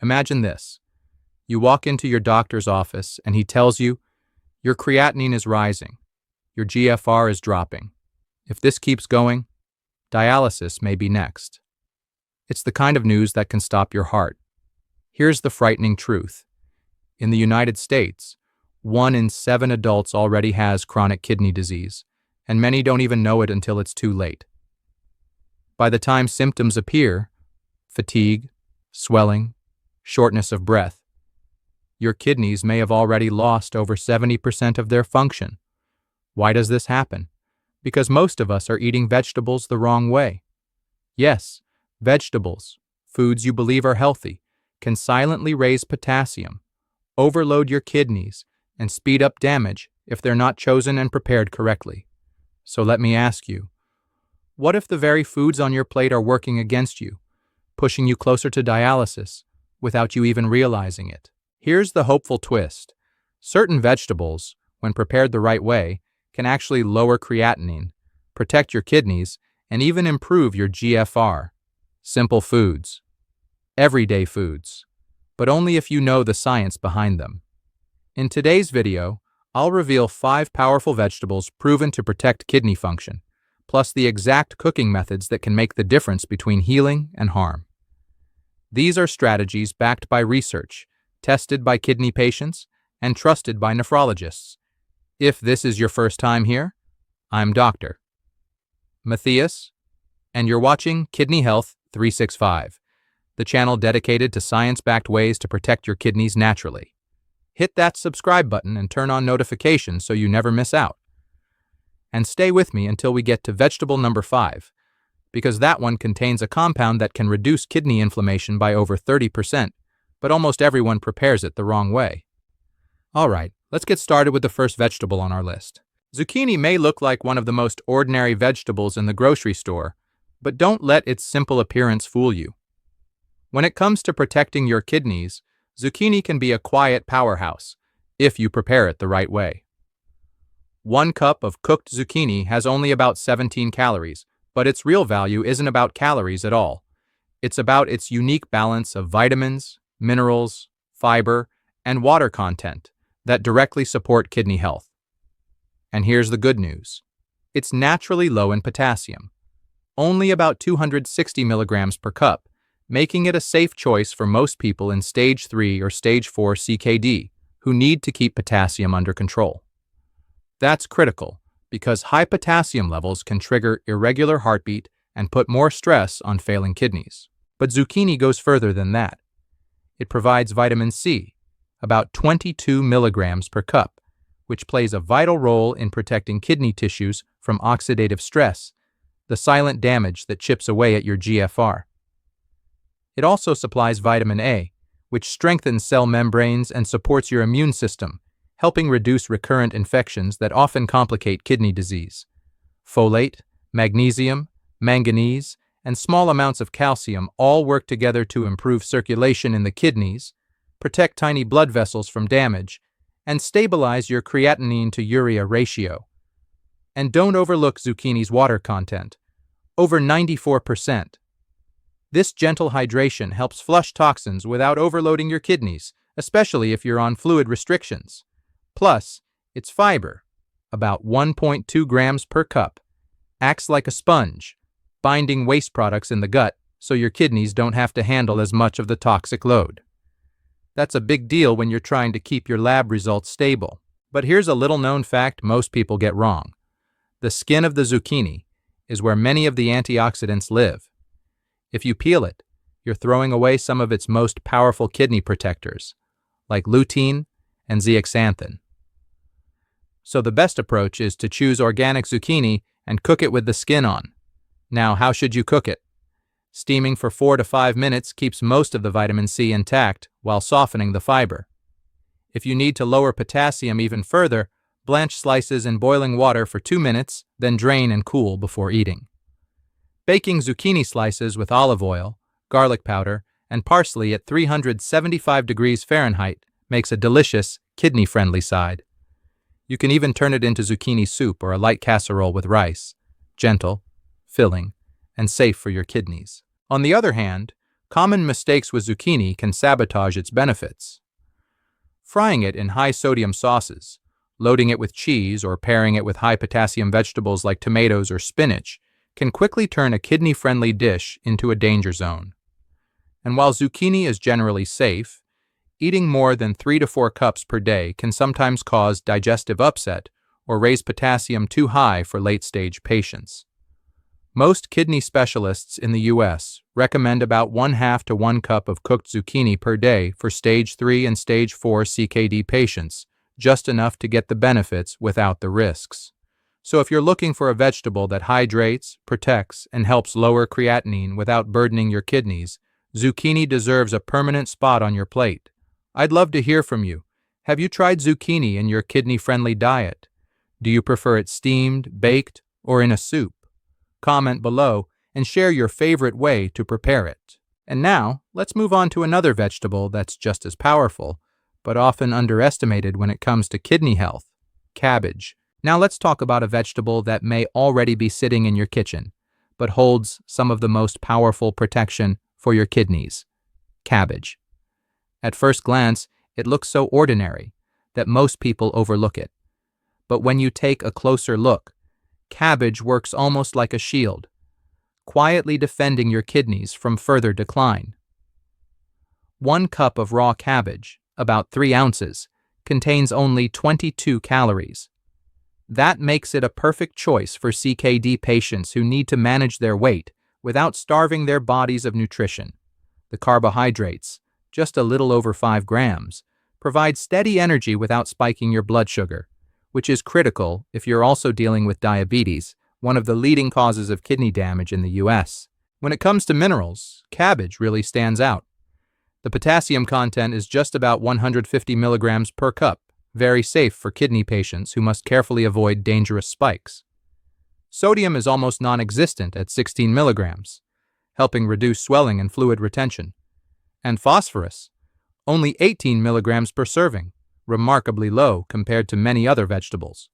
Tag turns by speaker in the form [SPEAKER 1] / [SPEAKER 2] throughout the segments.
[SPEAKER 1] Imagine this. You walk into your doctor's office and he tells you, your creatinine is rising, your GFR is dropping. If this keeps going, dialysis may be next. It's the kind of news that can stop your heart. Here's the frightening truth. In the United States, 1 in 7 adults already has chronic kidney disease, and many don't even know it until it's too late. By the time symptoms appear, fatigue, swelling, shortness of breath, your kidneys may have already lost over 70% of their function. Why does this happen? Because most of us are eating vegetables the wrong way. Yes, vegetables, foods you believe are healthy, can silently raise potassium, overload your kidneys, and speed up damage if they're not chosen and prepared correctly. So let me ask you, what if the very foods on your plate are working against you, pushing you closer to dialysis without you even realizing it? Here's the hopeful twist. Certain vegetables, when prepared the right way, can actually lower creatinine, protect your kidneys, and even improve your GFR. Simple foods. Everyday foods. But only if you know the science behind them. In today's video, I'll reveal 5 powerful vegetables proven to protect kidney function, plus the exact cooking methods that can make the difference between healing and harm. These are strategies backed by research, tested by kidney patients, and trusted by nephrologists. If this is your first time here, I'm Dr. Mattheus, and you're watching Kidney Health 365, the channel dedicated to science-backed ways to protect your kidneys naturally. Hit that subscribe button and turn on notifications so you never miss out. And stay with me until we get to vegetable number 5, because that one contains a compound that can reduce kidney inflammation by over 30%, but almost everyone prepares it the wrong way. Alright, let's get started with the first vegetable on our list. Zucchini may look like one of the most ordinary vegetables in the grocery store, but don't let its simple appearance fool you. When it comes to protecting your kidneys, zucchini can be a quiet powerhouse, if you prepare it the right way. 1 cup of cooked zucchini has only about 17 calories, but its real value isn't about calories at all. It's about its unique balance of vitamins, minerals, fiber, and water content that directly support kidney health. And here's the good news. It's naturally low in potassium, only about 260 milligrams per cup, making it a safe choice for most people in stage 3 or stage 4 CKD who need to keep potassium under control. That's critical because high potassium levels can trigger irregular heartbeat and put more stress on failing kidneys. But zucchini goes further than that. It provides vitamin C, about 22 milligrams per cup, which plays a vital role in protecting kidney tissues from oxidative stress, the silent damage that chips away at your GFR. It also supplies vitamin A, which strengthens cell membranes and supports your immune system, helping reduce recurrent infections that often complicate kidney disease. Folate, magnesium, manganese, and small amounts of calcium all work together to improve circulation in the kidneys, protect tiny blood vessels from damage, and stabilize your creatinine to urea ratio. And don't overlook zucchini's water content, over 94%. This gentle hydration helps flush toxins without overloading your kidneys, especially if you're on fluid restrictions. Plus, its fiber, about 1.2 grams per cup, acts like a sponge, binding waste products in the gut so your kidneys don't have to handle as much of the toxic load. That's a big deal when you're trying to keep your lab results stable. But here's a little-known fact most people get wrong. The skin of the zucchini is where many of the antioxidants live. If you peel it, you're throwing away some of its most powerful kidney protectors, like lutein and zeaxanthin. So the best approach is to choose organic zucchini and cook it with the skin on. Now, how should you cook it? Steaming for 4 to 5 minutes keeps most of the vitamin C intact while softening the fiber. If you need to lower potassium even further, blanch slices in boiling water for 2 minutes, then drain and cool before eating. Baking zucchini slices with olive oil, garlic powder, and parsley at 375 degrees Fahrenheit makes a delicious, kidney-friendly side. You can even turn it into zucchini soup or a light casserole with rice. Gentle, filling, and safe for your kidneys. On the other hand, Common mistakes with zucchini can sabotage its benefits. Frying it in high-sodium sauces, loading it with cheese, or pairing it with high-potassium vegetables like tomatoes or spinach can quickly turn a kidney-friendly dish into a danger zone. And while zucchini is generally safe, eating more than 3 to 4 cups per day can sometimes cause digestive upset or raise potassium too high for late-stage patients. Most kidney specialists in the U.S. recommend about 1/2 to 1 cup of cooked zucchini per day for stage 3 and stage 4 CKD patients, just enough to get the benefits without the risks. So if you're looking for a vegetable that hydrates, protects, and helps lower creatinine without burdening your kidneys, zucchini deserves a permanent spot on your plate. I'd love to hear from you. Have you tried zucchini in your kidney-friendly diet? Do you prefer it steamed, baked, or in a soup? Comment below and share your favorite way to prepare it. And now, let's move on to another vegetable that's just as powerful, but often underestimated when it comes to kidney health: cabbage. Now let's talk about a vegetable that may already be sitting in your kitchen, but holds some of the most powerful protection for your kidneys: cabbage. At first glance, it looks so ordinary that most people overlook it. But when you take a closer look, cabbage works almost like a shield, quietly defending your kidneys from further decline. 1 cup of raw cabbage, about 3 ounces, contains only 22 calories. That makes it a perfect choice for CKD patients who need to manage their weight without starving their bodies of nutrition. The carbohydrates, just a little over 5 grams, provide steady energy without spiking your blood sugar, which is critical if you're also dealing with diabetes, one of the leading causes of kidney damage in the U.S. When it comes to minerals, cabbage really stands out. The potassium content is just about 150 milligrams per cup, very safe for kidney patients who must carefully avoid dangerous spikes. Sodium is almost non-existent at 16 milligrams, helping reduce swelling and fluid retention. And phosphorus, only 18 milligrams per serving, remarkably low compared to many other vegetables.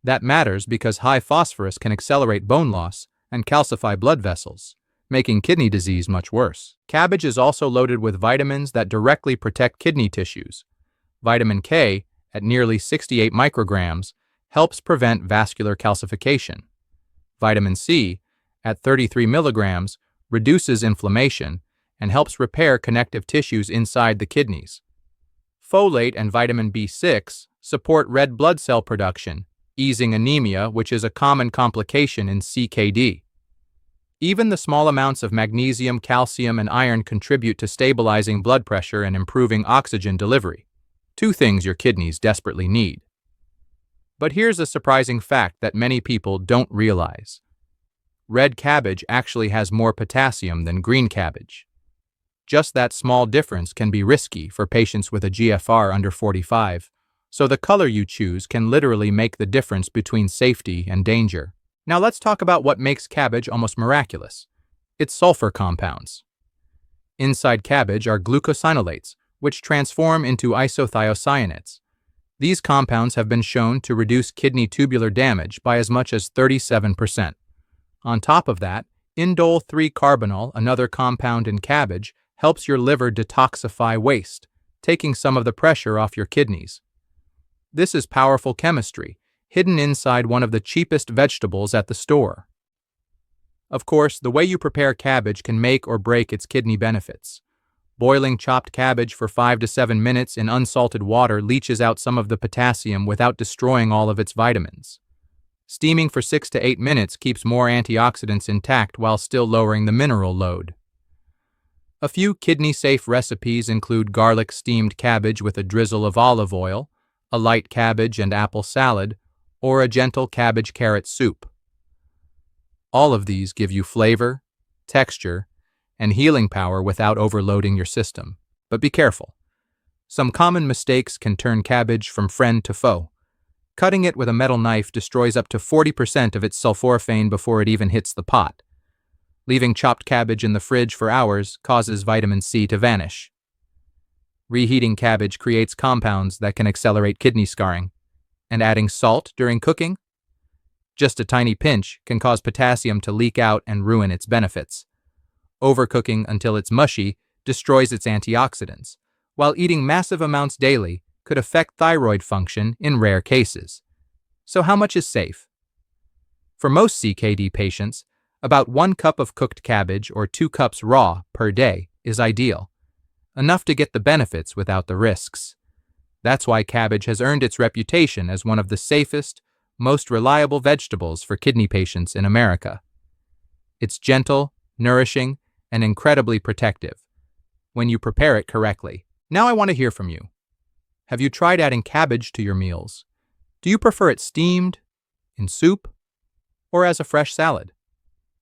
[SPEAKER 1] That matters because high phosphorus can accelerate bone loss and calcify blood vessels, making kidney disease much worse. Cabbage is also loaded with vitamins that directly protect kidney tissues. Vitamin K, at nearly 68 micrograms, helps prevent vascular calcification. Vitamin C, at 33 milligrams, reduces inflammation and helps repair connective tissues inside the kidneys. Folate and vitamin B6 support red blood cell production, easing anemia, which is a common complication in CKD. Even the small amounts of magnesium, calcium, and iron contribute to stabilizing blood pressure and improving oxygen delivery, 2 things your kidneys desperately need. But here's a surprising fact that many people don't realize. Red cabbage actually has more potassium than green cabbage. Just that small difference can be risky for patients with a GFR under 45, so the color you choose can literally make the difference between safety and danger. Now let's talk about what makes cabbage almost miraculous: its sulfur compounds. Inside cabbage are glucosinolates, which transform into isothiocyanates. These compounds have been shown to reduce kidney tubular damage by as much as 37%. On top of that, indole 3-carbinol, another compound in cabbage, helps your liver detoxify waste, taking some of the pressure off your kidneys. This is powerful chemistry, hidden inside one of the cheapest vegetables at the store. Of course, the way you prepare cabbage can make or break its kidney benefits. Boiling chopped cabbage for 5 to 7 minutes in unsalted water leaches out some of the potassium without destroying all of its vitamins. Steaming for 6 to 8 minutes keeps more antioxidants intact while still lowering the mineral load. A few kidney-safe recipes include garlic steamed cabbage with a drizzle of olive oil, a light cabbage and apple salad, or a gentle cabbage-carrot soup. All of these give you flavor, texture, and healing power without overloading your system. But be careful. Some common mistakes can turn cabbage from friend to foe. Cutting it with a metal knife destroys up to 40% of its sulforaphane before it even hits the pot. Leaving chopped cabbage in the fridge for hours causes vitamin C to vanish. Reheating cabbage creates compounds that can accelerate kidney scarring. And adding salt during cooking? Just a tiny pinch can cause potassium to leak out and ruin its benefits. Overcooking until it's mushy destroys its antioxidants, while eating massive amounts daily could affect thyroid function in rare cases. So how much is safe? For most CKD patients, about 1 cup of cooked cabbage or 2 cups raw per day is ideal, enough to get the benefits without the risks. That's why cabbage has earned its reputation as one of the safest, most reliable vegetables for kidney patients in America. It's gentle, nourishing, and incredibly protective when you prepare it correctly. Now I want to hear from you. Have you tried adding cabbage to your meals? Do you prefer it steamed, in soup, or as a fresh salad?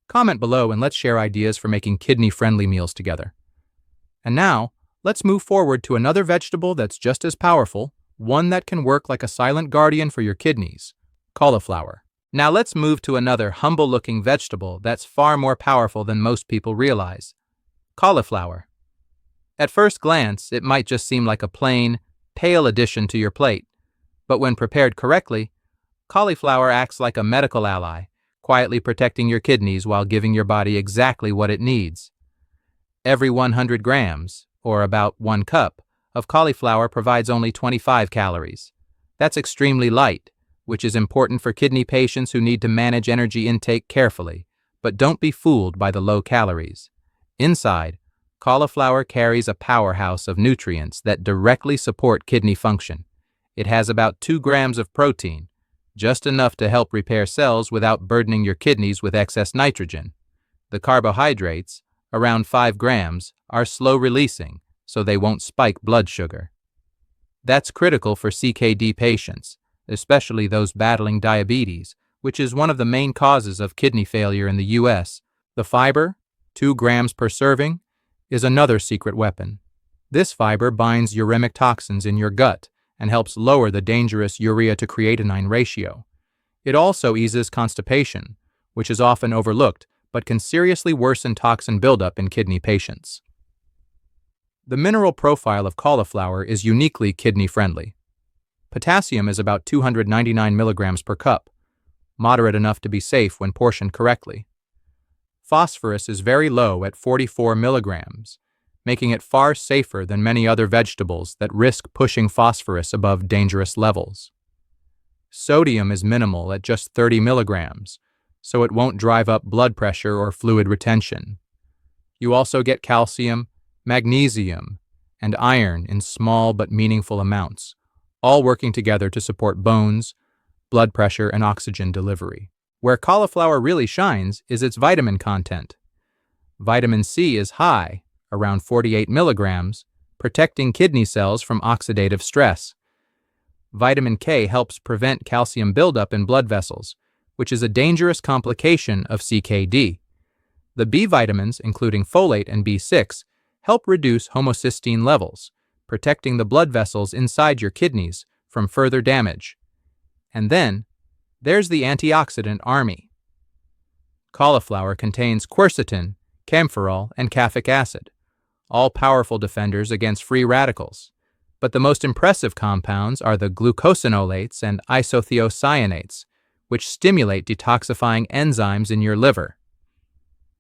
[SPEAKER 1] Comment below and let's share ideas for making kidney-friendly meals together. And now, let's move forward to another vegetable that's just as powerful, one that can work like a silent guardian for your kidneys: cauliflower. Now let's move to another humble-looking vegetable that's far more powerful than most people realize: cauliflower. At first glance, it might just seem like a plain, pale addition to your plate, but when prepared correctly, cauliflower acts like a medical ally, quietly protecting your kidneys while giving your body exactly what it needs. Every 100 grams, or about 1 cup, of cauliflower provides only 25 calories. That's extremely light, which is important for kidney patients who need to manage energy intake carefully, but don't be fooled by the low calories. Inside, cauliflower carries a powerhouse of nutrients that directly support kidney function. It has about 2 grams of protein, just enough to help repair cells without burdening your kidneys with excess nitrogen. The carbohydrates, around 5 grams, are slow-releasing, so they won't spike blood sugar. That's critical for CKD patients, especially those battling diabetes, which is one of the main causes of kidney failure in the U.S. The fiber, 2 grams per serving, is another secret weapon. This fiber binds uremic toxins in your gut and helps lower the dangerous urea to creatinine ratio. It also eases constipation, which is often overlooked but can seriously worsen toxin buildup in kidney patients. The mineral profile of cauliflower is uniquely kidney-friendly. Potassium is about 299 milligrams per cup, moderate enough to be safe when portioned correctly. Phosphorus is very low at 44 milligrams, making it far safer than many other vegetables that risk pushing phosphorus above dangerous levels. Sodium is minimal at just 30 milligrams, so it won't drive up blood pressure or fluid retention. You also get calcium, magnesium, and iron in small but meaningful amounts, all working together to support bones, blood pressure, and oxygen delivery. Where cauliflower really shines is its vitamin content. Vitamin C is high, around 48 milligrams, protecting kidney cells from oxidative stress. Vitamin K helps prevent calcium buildup in blood vessels, which is a dangerous complication of CKD. The B vitamins, including folate and B6, help reduce homocysteine levels, protecting the blood vessels inside your kidneys from further damage. And then, there's the antioxidant army. Cauliflower contains quercetin, camphorol, and caffeic acid, all powerful defenders against free radicals. But the most impressive compounds are the glucosinolates and isothiocyanates, which stimulate detoxifying enzymes in your liver.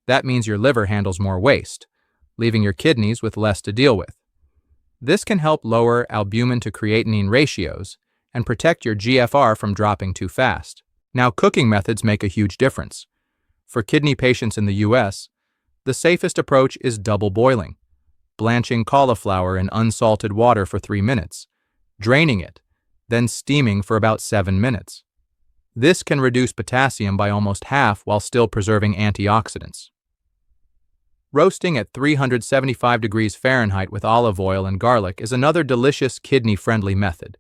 [SPEAKER 1] That means your liver handles more waste, leaving your kidneys with less to deal with. This can help lower albumin to creatinine ratios and protect your GFR from dropping too fast. Now, cooking methods make a huge difference. For kidney patients in the U.S., the safest approach is double boiling, blanching cauliflower in unsalted water for 3 minutes, draining it, then steaming for about 7 minutes. This can reduce potassium by almost half while still preserving antioxidants. Roasting at 375 degrees Fahrenheit with olive oil and garlic is another delicious kidney-friendly method.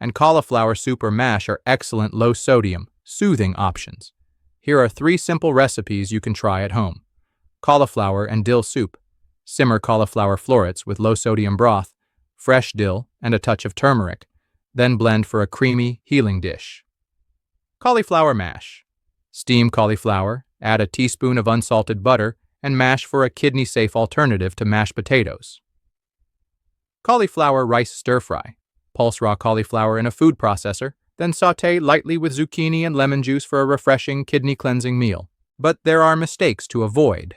[SPEAKER 1] And cauliflower soup or mash are excellent low-sodium, soothing options. Here are 3 simple recipes you can try at home. Cauliflower and dill soup. Simmer cauliflower florets with low-sodium broth, fresh dill, and a touch of turmeric. Then blend for a creamy, healing dish. Cauliflower mash. Steam cauliflower, add a teaspoon of unsalted butter, and mash for a kidney-safe alternative to mashed potatoes. Cauliflower rice stir-fry. Pulse raw cauliflower in a food processor, then sauté lightly with zucchini and lemon juice for a refreshing, kidney-cleansing meal. But there are mistakes to avoid.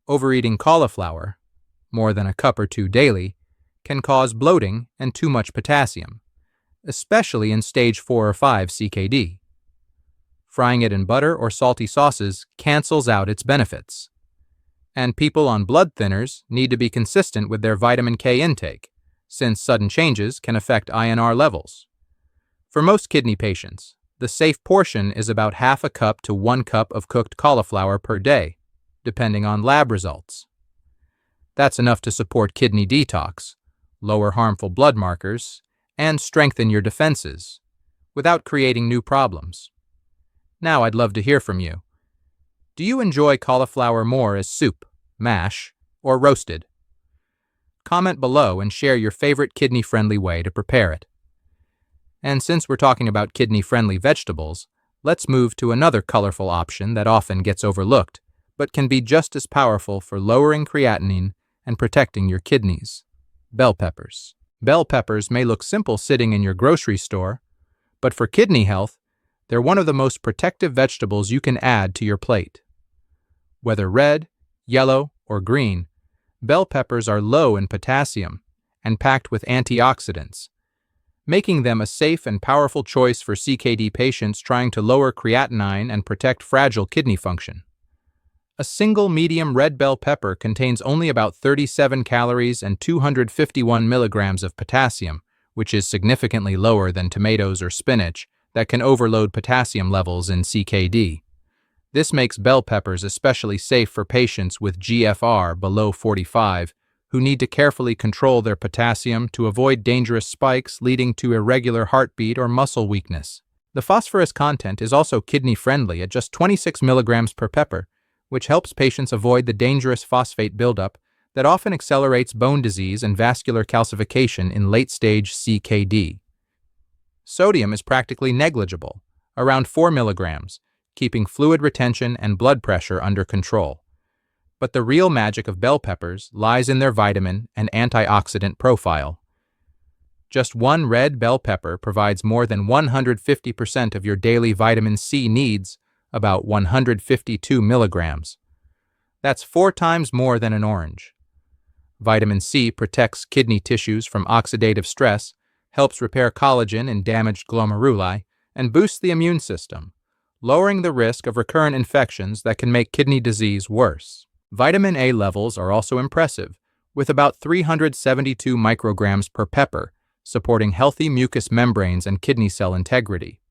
[SPEAKER 1] Overeating cauliflower, more than a cup or two daily, can cause bloating and too much potassium, especially in stage 4 or 5 CKD. Frying it in butter or salty sauces cancels out its benefits. And people on blood thinners need to be consistent with their vitamin K intake, since sudden changes can affect INR levels. For most kidney patients, the safe portion is about half a cup to 1 cup of cooked cauliflower per day, depending on lab results. That's enough to support kidney detox, lower harmful blood markers, and strengthen your defenses, without creating new problems. Now I'd love to hear from you. Do you enjoy cauliflower more as soup, mash, or roasted? Comment below and share your favorite kidney-friendly way to prepare it. And since we're talking about kidney-friendly vegetables, let's move to another colorful option that often gets overlooked, but can be just as powerful for lowering creatinine and protecting your kidneys: bell peppers. Bell peppers may look simple sitting in your grocery store, but for kidney health, they're one of the most protective vegetables you can add to your plate. Whether red, yellow, or green, bell peppers are low in potassium and packed with antioxidants, making them a safe and powerful choice for CKD patients trying to lower creatinine and protect fragile kidney function. A single medium red bell pepper contains only about 37 calories and 251 milligrams of potassium, which is significantly lower than tomatoes or spinach that can overload potassium levels in CKD. This makes bell peppers especially safe for patients with GFR below 45 who need to carefully control their potassium to avoid dangerous spikes leading to irregular heartbeat or muscle weakness. The phosphorus content is also kidney-friendly at just 26 milligrams per pepper, which helps patients avoid the dangerous phosphate buildup that often accelerates bone disease and vascular calcification in late-stage CKD. Sodium is practically negligible, around 4 milligrams, keeping fluid retention and blood pressure under control. But the real magic of bell peppers lies in their vitamin and antioxidant profile. Just one red bell pepper provides more than 150% of your daily vitamin C needs, about 152 milligrams. That's 4 times more than an orange. Vitamin C protects kidney tissues from oxidative stress, helps repair collagen in damaged glomeruli, and boosts the immune system, lowering the risk of recurrent infections that can make kidney disease worse. Vitamin A levels are also impressive, with about 372 micrograms per pepper, supporting healthy mucous membranes and kidney cell integrity.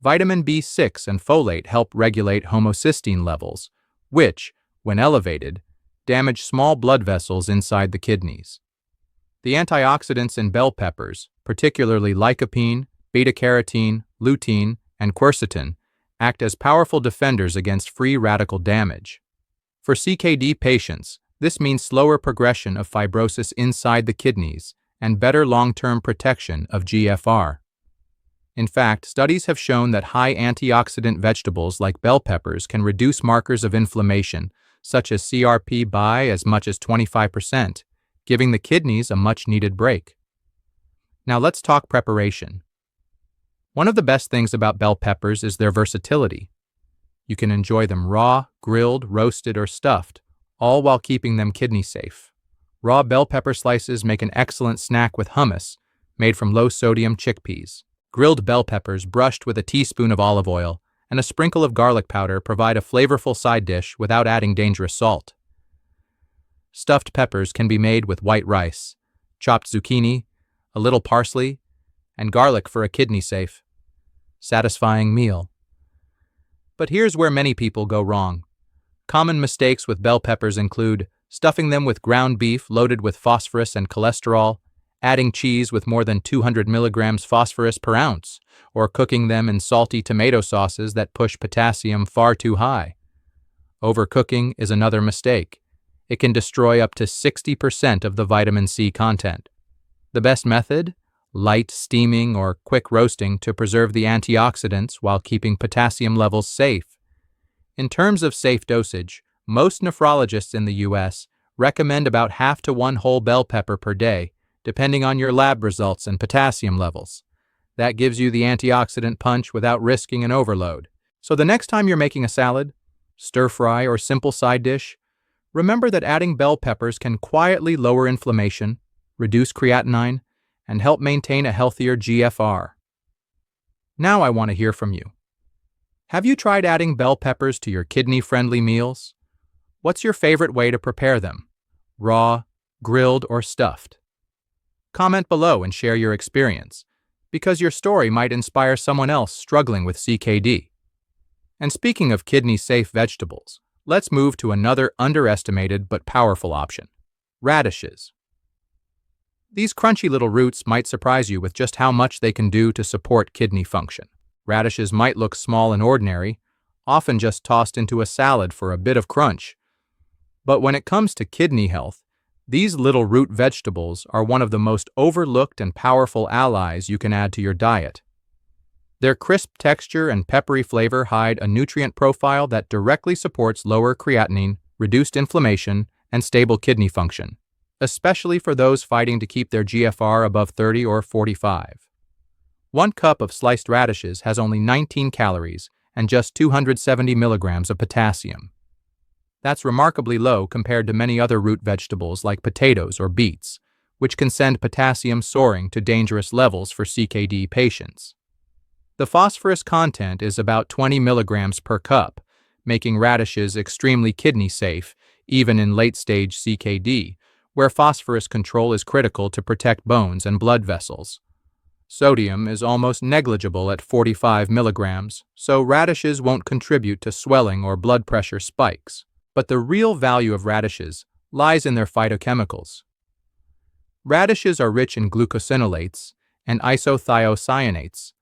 [SPEAKER 1] Vitamin B6 and folate help regulate homocysteine levels, which, when elevated, damage small blood vessels inside the kidneys. The antioxidants in bell peppers, particularly lycopene, beta-carotene, lutein, and quercetin, act as powerful defenders against free radical damage. For CKD patients, this means slower progression of fibrosis inside the kidneys and better long-term protection of GFR. In fact, studies have shown that high antioxidant vegetables like bell peppers can reduce markers of inflammation, such as CRP, by as much as 25%, giving the kidneys a much-needed break. Now let's talk preparation. One of the best things about bell peppers is their versatility. You can enjoy them raw, grilled, roasted, or stuffed, all while keeping them kidney safe. Raw bell pepper slices make an excellent snack with hummus, made from low-sodium chickpeas. Grilled bell peppers brushed with a teaspoon of olive oil and a sprinkle of garlic powder provide a flavorful side dish without adding dangerous salt. Stuffed peppers can be made with white rice, chopped zucchini, a little parsley, and garlic for a kidney-safe, satisfying meal. But here's where many people go wrong. Common mistakes with bell peppers include stuffing them with ground beef loaded with phosphorus and cholesterol, adding cheese with more than 200 milligrams phosphorus per ounce, or cooking them in salty tomato sauces that push potassium far too high. Overcooking is another mistake. It can destroy up to 60% of the vitamin C content. The best method? Light steaming or quick roasting to preserve the antioxidants while keeping potassium levels safe. In terms of safe dosage, most nephrologists in the U.S. recommend about half to 1 whole bell pepper per day, depending on your lab results and potassium levels. That gives you the antioxidant punch without risking an overload. So the next time you're making a salad, stir fry, or simple side dish, Remember that adding bell peppers can quietly lower inflammation, reduce creatinine, and help maintain a healthier GFR. Now I want to hear from you. Have you tried adding bell peppers to your kidney-friendly meals? What's your favorite way to prepare them? Raw, grilled, or stuffed? Comment below and share your experience, because your story might inspire someone else struggling with CKD. And speaking of kidney-safe vegetables, let's move to another underestimated but powerful option: radishes. These crunchy little roots might surprise you with just how much they can do to support kidney function. Radishes might look small and ordinary, often just tossed into a salad for a bit of crunch. But when it comes to kidney health, these little root vegetables are one of the most overlooked and powerful allies you can add to your diet. Their crisp texture and peppery flavor hide a nutrient profile that directly supports lower creatinine, reduced inflammation, and stable kidney function, especially for those fighting to keep their GFR above 30 or 45. 1 cup of sliced radishes has only 19 calories and just 270 milligrams of potassium. That's remarkably low compared to many other root vegetables like potatoes or beets, which can send potassium soaring to dangerous levels for CKD patients. The phosphorus content is about 20 milligrams per cup, making radishes extremely kidney safe, even in late-stage CKD, where phosphorus control is critical to protect bones and blood vessels. Sodium is almost negligible at 45 milligrams, so radishes won't contribute to swelling or blood pressure spikes. But the real value of radishes lies in their phytochemicals. Radishes are rich in glucosinolates and isothiocyanates,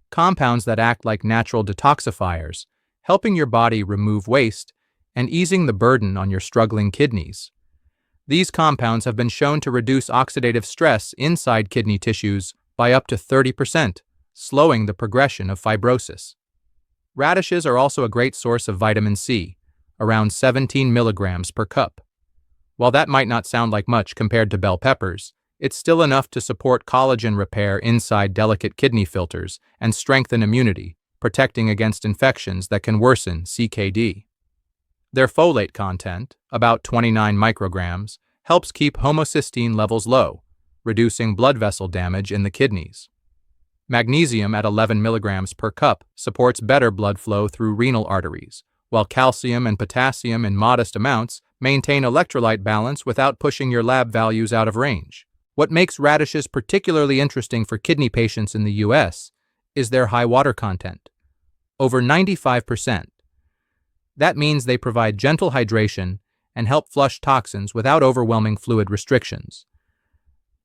[SPEAKER 1] compounds that act like natural detoxifiers, helping your body remove waste and easing the burden on your struggling kidneys. These compounds have been shown to reduce oxidative stress inside kidney tissues by up to 30%, slowing the progression of fibrosis. Radishes are also a great source of vitamin C, around 17 milligrams per cup. While that might not sound like much compared to bell peppers, it's still enough to support collagen repair inside delicate kidney filters and strengthen immunity, protecting against infections that can worsen CKD. Their folate content, about 29 micrograms, helps keep homocysteine levels low, reducing blood vessel damage in the kidneys. Magnesium at 11 milligrams per cup supports better blood flow through renal arteries, while calcium and potassium in modest amounts maintain electrolyte balance without pushing your lab values out of range. What makes radishes particularly interesting for kidney patients in the US is their high water content, over 95%. That means they provide gentle hydration and help flush toxins without overwhelming fluid restrictions.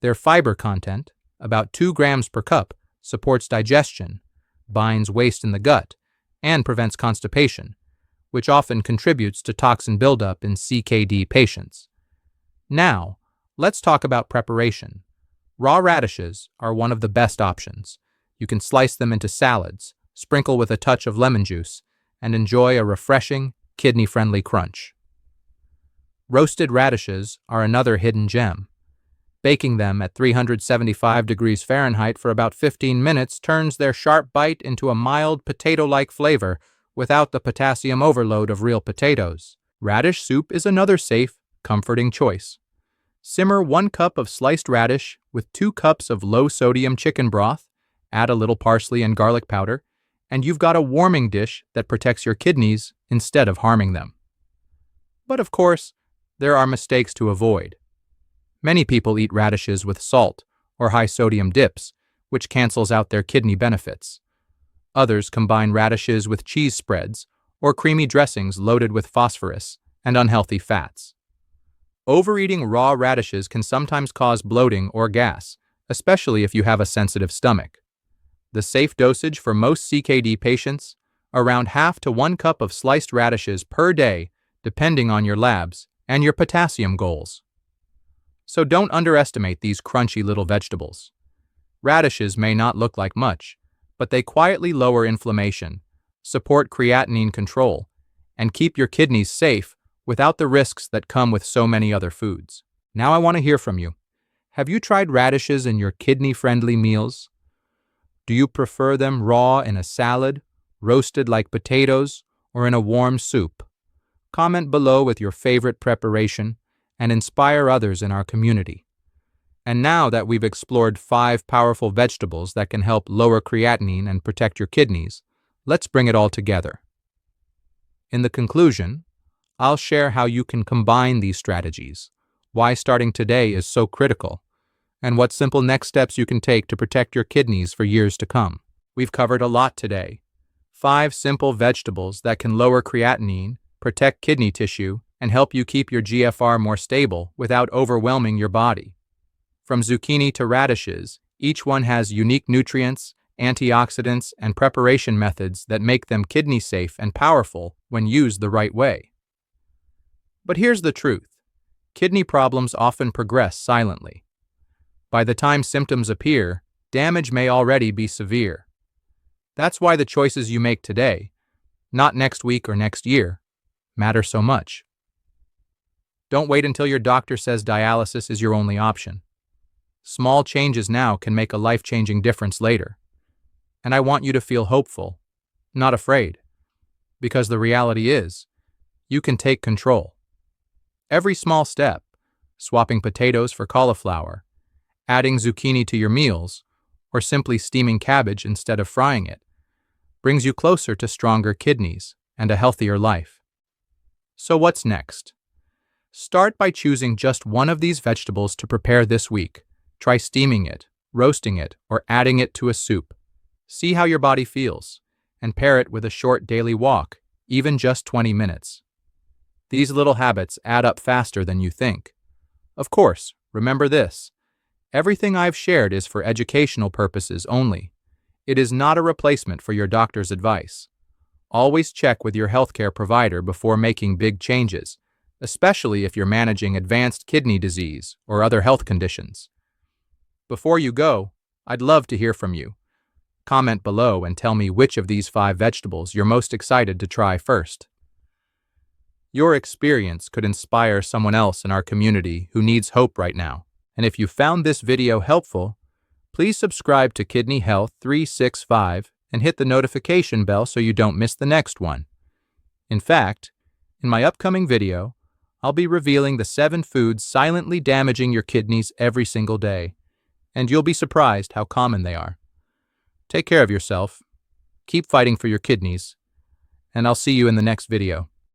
[SPEAKER 1] Their fiber content, about 2 grams per cup, supports digestion, binds waste in the gut, and prevents constipation, which often contributes to toxin buildup in CKD patients. Now, let's talk about preparation. Raw radishes are one of the best options. You can slice them into salads, sprinkle with a touch of lemon juice, and enjoy a refreshing, kidney-friendly crunch. Roasted radishes are another hidden gem. Baking them at 375 degrees Fahrenheit for about 15 minutes turns their sharp bite into a mild potato-like flavor without the potassium overload of real potatoes. Radish soup is another safe, comforting choice. Simmer 1 cup of sliced radish with 2 cups of low-sodium chicken broth, add a little parsley and garlic powder, and you've got a warming dish that protects your kidneys instead of harming them. But of course, there are mistakes to avoid. Many people eat radishes with salt or high-sodium dips, which cancels out their kidney benefits. Others combine radishes with cheese spreads or creamy dressings loaded with phosphorus and unhealthy fats. Overeating raw radishes can sometimes cause bloating or gas, especially if you have a sensitive stomach. The safe dosage for most CKD patients, around half to 1 cup of sliced radishes per day, depending on your labs and your potassium goals. So don't underestimate these crunchy little vegetables. Radishes may not look like much, but they quietly lower inflammation, support creatinine control, and keep your kidneys safe without the risks that come with so many other foods. Now I want to hear from you. Have you tried radishes in your kidney-friendly meals? Do you prefer them raw in a salad, roasted like potatoes, or in a warm soup? Comment below with your favorite preparation and inspire others in our community. And now that we've explored 5 powerful vegetables that can help lower creatinine and protect your kidneys, let's bring it all together. In the conclusion, I'll share how you can combine these strategies, why starting today is so critical, and what simple next steps you can take to protect your kidneys for years to come. We've covered a lot today. 5 simple vegetables that can lower creatinine, protect kidney tissue, and help you keep your GFR more stable without overwhelming your body. From zucchini to radishes, each one has unique nutrients, antioxidants, and preparation methods that make them kidney safe and powerful when used the right way. But here's the truth. Kidney problems often progress silently. By the time symptoms appear, damage may already be severe. That's why the choices you make today, not next week or next year, matter so much. Don't wait until your doctor says dialysis is your only option. Small changes now can make a life-changing difference later. And I want you to feel hopeful, not afraid, because the reality is, you can take control. Every small step, swapping potatoes for cauliflower, adding zucchini to your meals, or simply steaming cabbage instead of frying it, brings you closer to stronger kidneys and a healthier life. So what's next? Start by choosing just one of these vegetables to prepare this week. Try steaming it, roasting it, or adding it to a soup. See how your body feels, and pair it with a short daily walk, even just 20 minutes. These little habits add up faster than you think. Of course, remember this. Everything I've shared is for educational purposes only. It is not a replacement for your doctor's advice. Always check with your healthcare provider before making big changes, especially if you're managing advanced kidney disease or other health conditions. Before you go, I'd love to hear from you. Comment below and tell me which of these 5 vegetables you're most excited to try first. Your experience could inspire someone else in our community who needs hope right now. And if you found this video helpful, please subscribe to Kidney Health 365 and hit the notification bell so you don't miss the next one. In fact, in my upcoming video, I'll be revealing the 7 foods silently damaging your kidneys every single day, and you'll be surprised how common they are. Take care of yourself, keep fighting for your kidneys, and I'll see you in the next video.